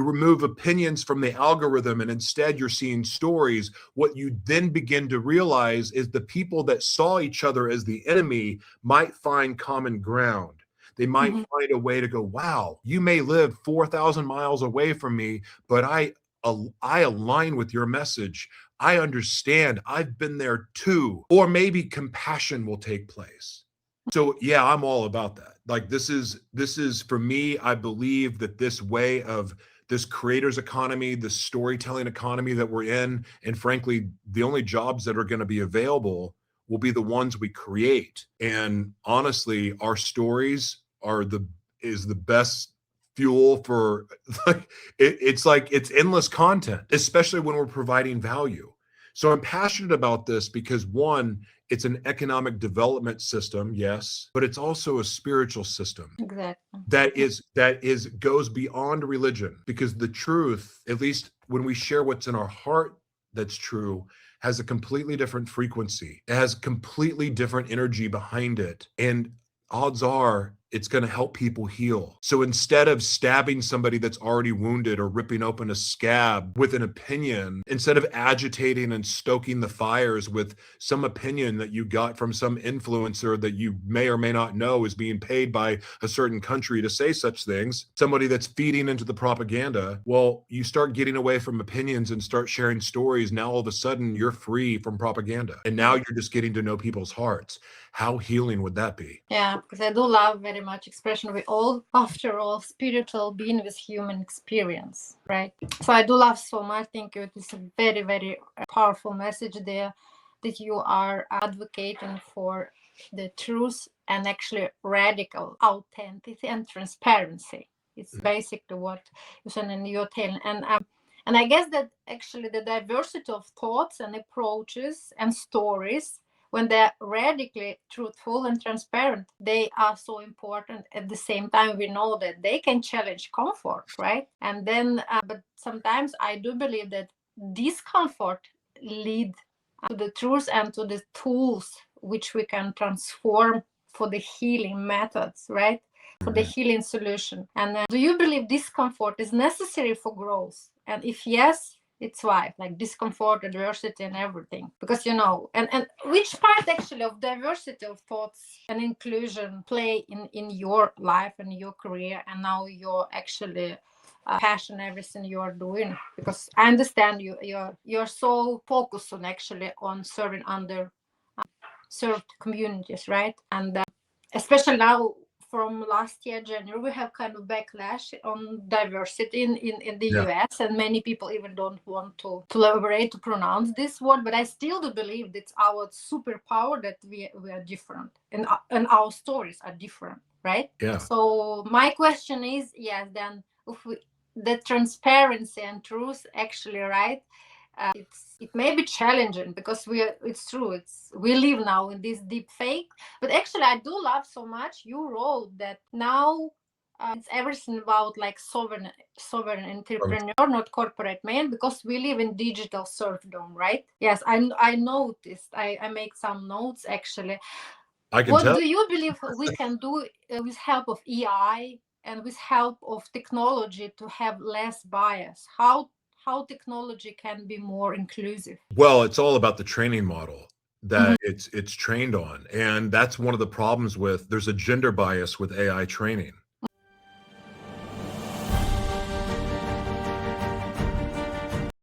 remove opinions from the algorithm and instead you're seeing stories, what you then begin to realize is the people that saw each other as the enemy might find common ground. They might find a way to go, wow, you may live 4,000 miles away from me, but I align with your message. I understand. I've been there too. Or maybe compassion will take place. So yeah, I'm all about that. Like this is for me, I believe that this way of this creators economy, this storytelling economy that we're in, and frankly, the only jobs that are going to be available will be the ones we create. And honestly, our stories are the best fuel for like it's endless content, especially when we're providing value. So I'm passionate about this because one, it's an economic development system, yes, but it's also a spiritual system Exactly. that is goes beyond religion, because the truth, at least when we share what's in our heart that's true, has a completely different frequency. It has completely different energy behind it. And odds are it's going to help people heal. So instead of stabbing somebody that's already wounded or ripping open a scab with an opinion, instead of agitating and stoking the fires with some opinion that you got from some influencer that you may or may not know is being paid by a certain country to say such things, somebody that's feeding into the propaganda, well, you start getting away from opinions and start sharing stories. Now all of a sudden you're free from propaganda. And now you're just getting to know people's hearts. How healing would that be? Yeah, because I do love very much expression. We all, after all, spiritual being with human experience, right? So I do love so much. Thank you. It's a very, very powerful message there that you are advocating for the truth and actually radical authenticity and transparency. It's basically what you said in your tale. And I guess that actually the diversity of thoughts and approaches and stories, when they're radically truthful and transparent, they are so important. At the same time, we know that they can challenge comfort, right? And then, but sometimes I do believe that discomfort lead to the truth and to the tools which we can transform for the healing methods, right? For the healing solution. And do you believe discomfort is necessary for growth? And if yes, it's why, like discomfort, adversity, and everything. Because and which part actually of diversity of thoughts and inclusion play in your life and your career, and now your actually passion, everything you're doing? Because I understand you're so focused on actually on serving under served communities, right? And especially now, from last year January, we have kind of backlash on diversity in the US, and many people even don't want to elaborate to pronounce this word, but I still do believe it's our superpower that we are different, and our stories are different, right? Yeah. So my question is, yes, then if the transparency and truth actually, right, it may be challenging because it's true, we live now in this deep fake, but actually I do love so much you wrote that now it's everything about like sovereign entrepreneur, not corporate man, because we live in digital serfdom, right? Yes, I noticed, I make some notes actually. I can What tell. do you believe we can do with help of AI and with help of technology to have less bias? How technology can be more inclusive? Well, it's all about the training model that it's trained on. And that's one of the problems with, there's a gender bias with AI training.